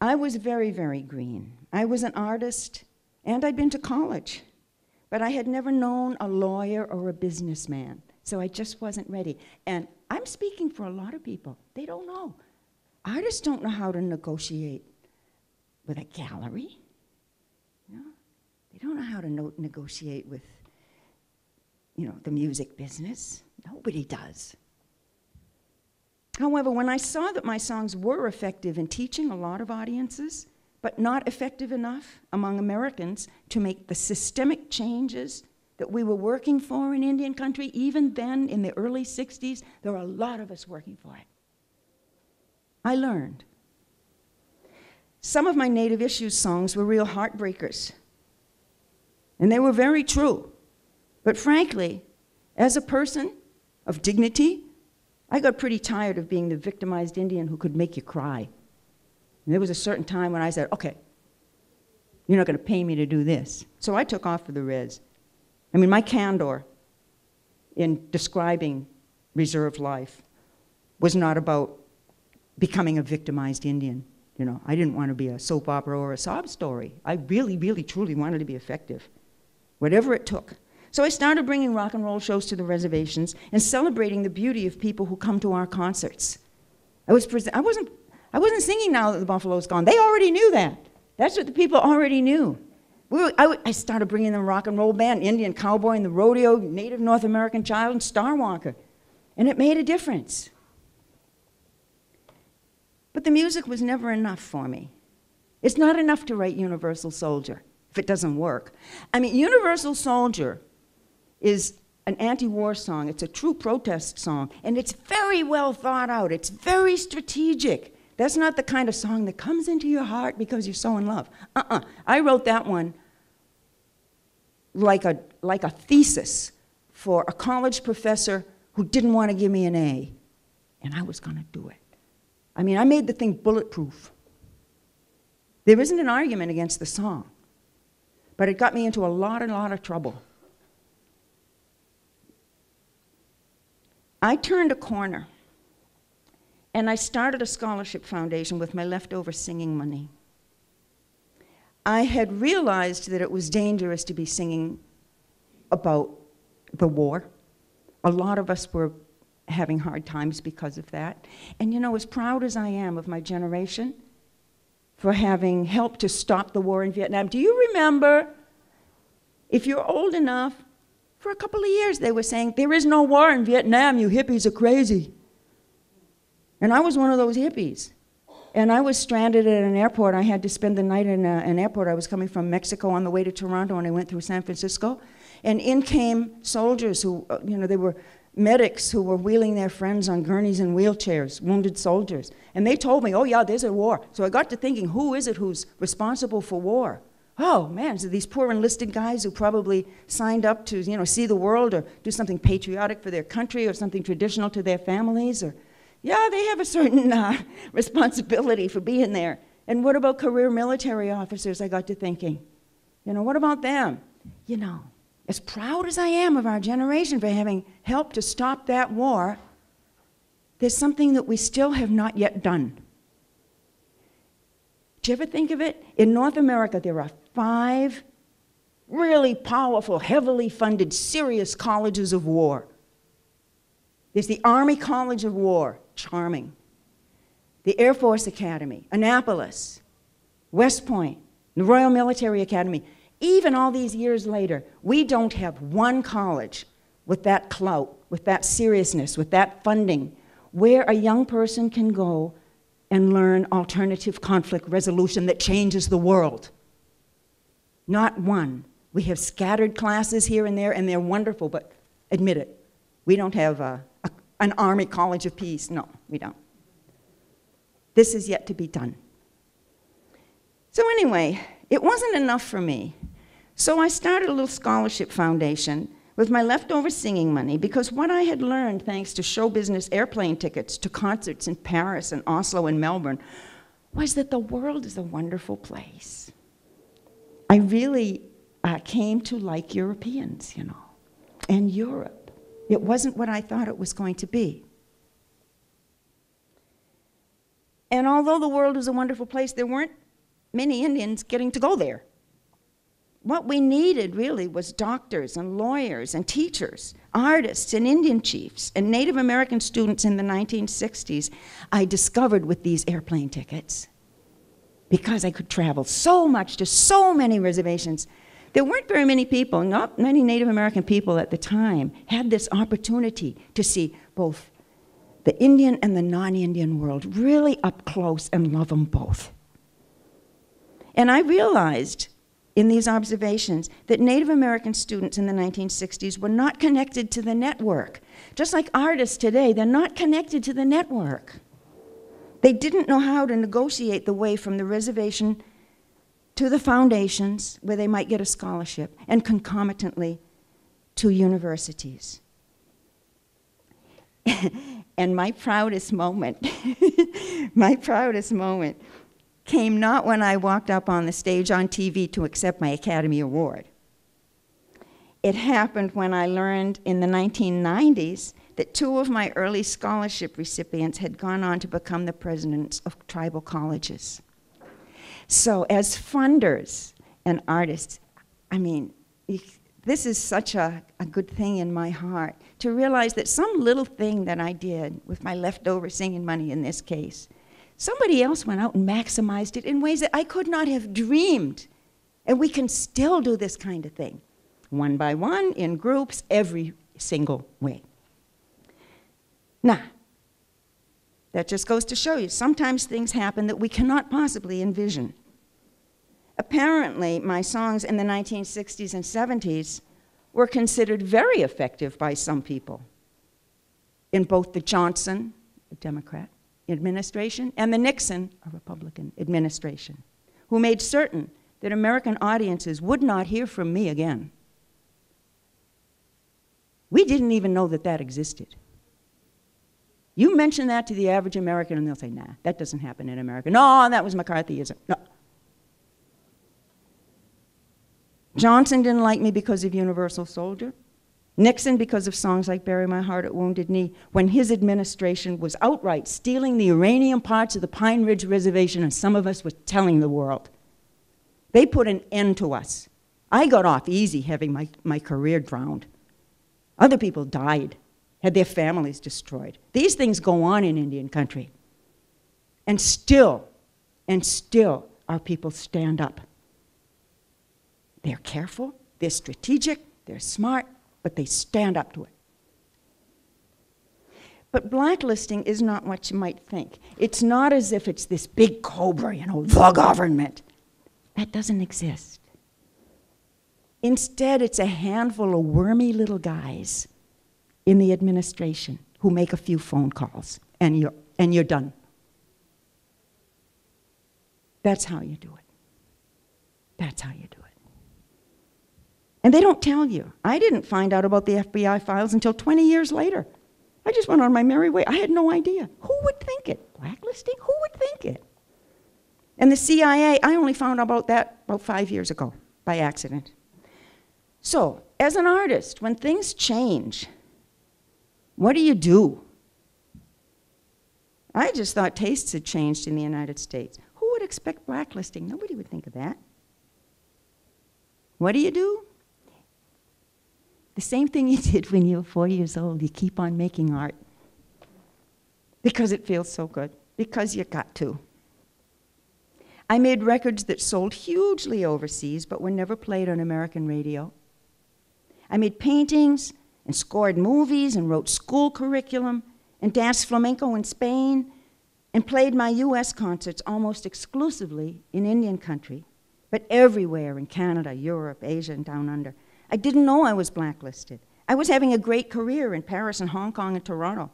I was very, very green. I was an artist, and I'd been to college, but I had never known a lawyer or a businessman, so I just wasn't ready. And I'm speaking for a lot of people. They don't know. Artists don't know how to negotiate with a gallery. You know? They don't know how to negotiate with, the music business. Nobody does. However, when I saw that my songs were effective in teaching a lot of audiences, but not effective enough among Americans to make the systemic changes that we were working for in Indian country, even then in the early 60s, there were a lot of us working for it. I learned. Some of my Native Issues songs were real heartbreakers, and they were very true. But frankly, as a person of dignity, I got pretty tired of being the victimized Indian who could make you cry. And there was a certain time when I said, okay, you're not going to pay me to do this. So I took off for the res. I mean, my candor in describing reserved life was not about becoming a victimized Indian. I didn't want to be a soap opera or a sob story. I really, really, truly wanted to be effective, whatever it took. So I started bringing rock and roll shows to the reservations and celebrating the beauty of people who come to our concerts. I wasn't singing Now That the Buffalo's Gone. They already knew that. That's what the people already knew. I started bringing them rock and roll band, Indian Cowboy and the Rodeo, Native North American Child, and Star Walker. And it made a difference. But the music was never enough for me. It's not enough to write Universal Soldier if it doesn't work. I mean, Universal Soldier is an anti-war song. It's a true protest song, and it's very well thought out. It's very strategic. That's not the kind of song that comes into your heart because you're so in love. I wrote that one like a thesis for a college professor who didn't want to give me an A, and I was going to do it. I mean, I made the thing bulletproof. There isn't an argument against the song, but it got me into a lot of trouble. I turned a corner, and I started a scholarship foundation with my leftover singing money. I had realized that it was dangerous to be singing about the war. A lot of us were having hard times because of that. And as proud as I am of my generation for having helped to stop the war in Vietnam, do you remember, if you're old enough, for a couple of years they were saying, there is no war in Vietnam, you hippies are crazy. And I was one of those hippies. And I was stranded at an airport. I had to spend the night in an airport. I was coming from Mexico on the way to Toronto, and I went through San Francisco. And in came soldiers who, they were medics who were wheeling their friends on gurneys and wheelchairs, wounded soldiers. And they told me, oh yeah, there's a war. So I got to thinking, who is it who's responsible for war? Oh man, so these poor enlisted guys who probably signed up to, see the world or do something patriotic for their country or something traditional to their families, or yeah, they have a certain responsibility for being there. And what about career military officers? I got to thinking, what about them? As proud as I am of our generation for having helped to stop that war, there's something that we still have not yet done. Do you ever think of it? In North America, there are 5 really powerful, heavily funded, serious colleges of war. There's the Army College of War, charming. The Air Force Academy, Annapolis, West Point, the Royal Military Academy. Even all these years later, we don't have one college with that clout, with that seriousness, with that funding, where a young person can go and learn alternative conflict resolution that changes the world. Not one. We have scattered classes here and they're wonderful, but admit it, we don't have an Army College of Peace. No, we don't. This is yet to be done. So anyway, it wasn't enough for me. So I started a little scholarship foundation with my leftover singing money, because what I had learned, thanks to show business airplane tickets to concerts in Paris and Oslo and Melbourne, was that the world is a wonderful place. I really came to like Europeans, and Europe. It wasn't what I thought it was going to be. And although the world is a wonderful place, there weren't many Indians getting to go there. What we needed really was doctors and lawyers and teachers, artists and Indian chiefs and Native American students in the 1960s. I discovered with these airplane tickets, because I could travel so much to so many reservations, there weren't very many people, not many Native American people at the time, had this opportunity to see both the Indian and the non-Indian world really up close and love them both. And I realized in these observations that Native American students in the 1960s were not connected to the network. Just like artists today, they're not connected to the network. They didn't know how to negotiate the way from the reservation to the foundations where they might get a scholarship, and concomitantly to universities. And my proudest moment, came not when I walked up on the stage on TV to accept my Academy Award. It happened when I learned in the 1990s that 2 of my early scholarship recipients had gone on to become the presidents of tribal colleges. So as funders and artists, I mean, this is such a good thing in my heart, to realize that some little thing that I did with my leftover singing money in this case, somebody else went out and maximized it in ways that I could not have dreamed. And we can still do this kind of thing, one by one, in groups, every single way. Now, that just goes to show you, sometimes things happen that we cannot possibly envision. Apparently, my songs in the 1960s and 70s were considered very effective by some people in both the Johnson, a Democrat, administration and the Nixon, a Republican, administration, who made certain that American audiences would not hear from me again. We didn't even know that that existed. You mention that to the average American and they'll say, nah, that doesn't happen in America. No, that was McCarthyism. No. Johnson didn't like me because of Universal Soldier. Nixon because of songs like Bury My Heart at Wounded Knee, when his administration was outright stealing the uranium parts of the Pine Ridge Reservation, and some of us were telling the world. They put an end to us. I got off easy having my career drowned. Other people died, had their families destroyed. These things go on in Indian country. And still, our people stand up. They're careful, they're strategic, they're smart, but they stand up to it. But blacklisting is not what you might think. It's not as if it's this big cobra, the government. That doesn't exist. Instead, it's a handful of wormy little guys in the administration who make a few phone calls, and you're done. That's how you do it. That's how you do it. And they don't tell you. I didn't find out about the FBI files until 20 years later. I just went on my merry way. I had no idea. Who would think it? Blacklisting? Who would think it? And the CIA, I only found out about that about 5 years ago by accident. So, as an artist, when things change, what do? I just thought tastes had changed in the United States. Who would expect blacklisting? Nobody would think of that. What do? The same thing you did when you were 4 years old. You keep on making art because it feels so good, because you got to. I made records that sold hugely overseas but were never played on American radio. I made paintings and scored movies and wrote school curriculum and danced flamenco in Spain and played my US concerts almost exclusively in Indian country, but everywhere in Canada, Europe, Asia, and down under. I didn't know I was blacklisted. I was having a great career in Paris and Hong Kong and Toronto.